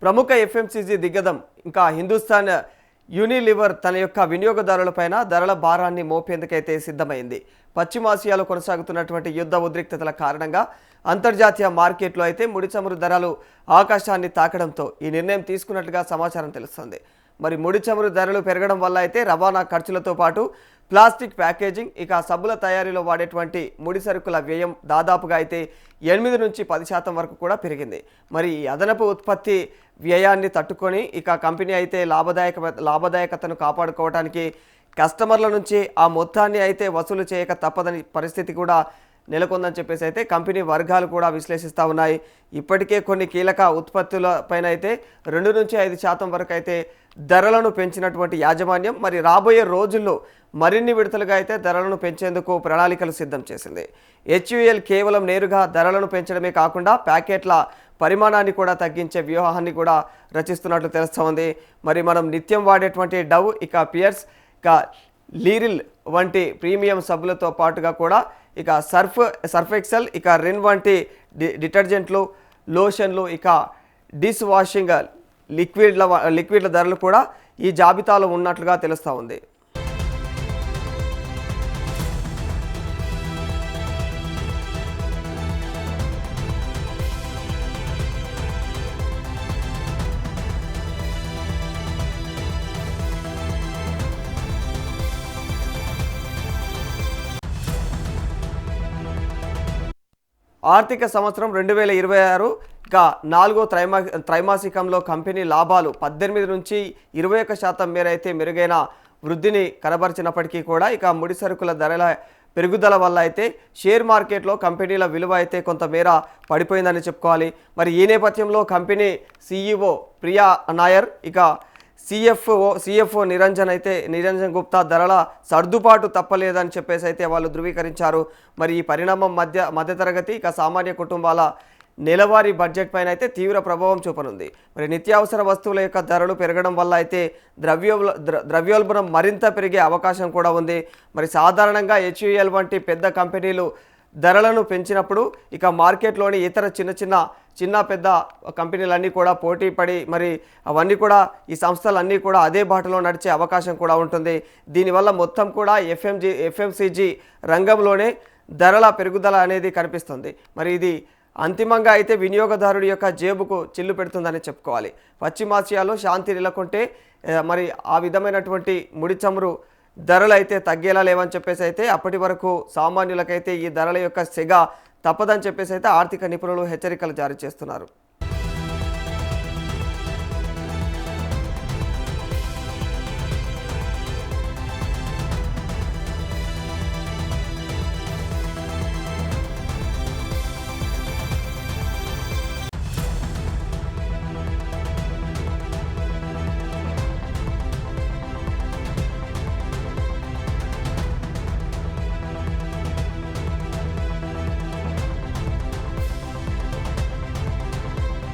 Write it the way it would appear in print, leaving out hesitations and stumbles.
ప్రముఖ ఎఫ్ఎంసీజీ దిగ్గజం ఇంకా హిందుస్థాన్ యూనిలివర్ తన యొక్క వినియోగదారులపైన ధరల భారాన్ని మోపేందుకైతే సిద్ధమైంది. పశ్చిమాసియాలో కొనసాగుతున్నటువంటి యుద్ధ ఉద్రిక్తతల కారణంగా అంతర్జాతీయ మార్కెట్లో అయితే ముడి చమురు ధరలు ఆకాశాన్ని తాకడంతో ఈ నిర్ణయం తీసుకున్నట్లుగా సమాచారం తెలుస్తుంది. మరి ముడి చమురు ధరలు పెరగడం వల్ల అయితే రవాణా ఖర్చులతో పాటు ప్లాస్టిక్ ప్యాకేజింగ్ ఇక సబ్బుల తయారీలో వాడేటువంటి ముడి సరుకుల వ్యయం దాదాపుగా అయితే 8 నుంచి 10% వరకు కూడా పెరిగింది. మరి ఈ అదనపు ఉత్పత్తి వ్యయాన్ని తట్టుకొని ఇక కంపెనీ అయితే లాభదాయకతను కాపాడుకోవడానికి కస్టమర్ల నుంచి ఆ మొత్తాన్ని అయితే వసూలు చేయక తప్పదని పరిస్థితి కూడా నెలకొందని చెప్పేసి అయితే కంపెనీ వర్గాలు కూడా విశ్లేషిస్తూ ఉన్నాయి. ఇప్పటికే కొన్ని కీలక ఉత్పత్తుల పైన అయితే 2 నుంచి 5% వరకు అయితే ధరలను పెంచినటువంటి యాజమాన్యం మరి రాబోయే రోజుల్లో మరిన్ని విడతలుగా అయితే ధరలను పెంచేందుకు ప్రణాళికలు సిద్ధం చేసింది. HUL కేవలం నేరుగా ధరలను పెంచడమే కాకుండా ప్యాకెట్ల పరిమాణాన్ని కూడా తగ్గించే వ్యూహాన్ని కూడా రచిస్తున్నట్లు తెలుస్తోంది. మరి మనం నిత్యం వాడేటువంటి డవ్ ఇక పియర్స్ ఇక లీరిల్ వంటి ప్రీమియం సబ్బులతో పాటుగా కూడా ఇక సర్ఫ్ ఎక్సెల్ ఇక రిన్ వంటి డిటర్జెంట్లు లోషన్లు ఇక డిష్ వాషింగ్ లిక్విడ్ల ధరలు కూడా ఈ జాబితాలో ఉన్నట్లుగా తెలుస్తూ ఉంది. ఆర్థిక సంవత్సరం 2026 ఇక 4వ త్రైమాసికంలో కంపెనీ లాభాలు 18 నుంచి 21% మేర అయితే మెరుగైన వృద్ధిని కనబరిచినప్పటికీ కూడా ఇక ముడి సరుకుల ధరల పెరుగుదల వల్ల అయితే షేర్ మార్కెట్లో కంపెనీల విలువ అయితే కొంతమేర పడిపోయిందని చెప్పుకోవాలి. మరి ఈ నేపథ్యంలో కంపెనీ CEO ప్రియా నాయర్ ఇక CFO నిరంజన్ గుప్తా ధరల సర్దుబాటు తప్పలేదని చెప్పేసి అయితే వాళ్ళు ధృవీకరించారు. మరి ఈ పరిణామం మధ్యతరగతి ఇక సామాన్య కుటుంబాల నెలవారీ బడ్జెట్ పైన అయితే తీవ్ర ప్రభావం చూపనుంది. మరి నిత్యావసర వస్తువుల యొక్క ధరలు పెరగడం వల్ల అయితే ద్రవ్యోల్బణం మరింత పెరిగే అవకాశం కూడా ఉంది. మరి సాధారణంగా HUL వంటి పెద్ద కంపెనీలు ధరలను పెంచినప్పుడు ఇక మార్కెట్లోని ఇతర చిన్న పెద్ద కంపెనీలన్నీ కూడా పోటీ పడి మరి అవన్నీ కూడా ఈ సంస్థలన్నీ కూడా అదే బాటలో నడిచే అవకాశం కూడా ఉంటుంది. దీనివల్ల మొత్తం కూడా FMCG రంగంలోనే ధరల పెరుగుదల అనేది కనిపిస్తుంది. మరి ఇది అంతిమంగా అయితే వినియోగదారుడి యొక్క జేబుకు చిల్లు పెడుతుందని చెప్పుకోవాలి. పశ్చిమాసియాలో శాంతి నెలకొంటే మరి ఆ విధమైనటువంటి ముడి చమురు ధరలు అయితే తగ్గేలా లేవని చెప్పేసి అయితే అప్పటి వరకు సామాన్యులకైతే ఈ ధరల యొక్క సెగ తప్పదని చెప్పేసి అయితే ఆర్థిక నిపుణులు హెచ్చరికలు జారీ చేస్తున్నారు.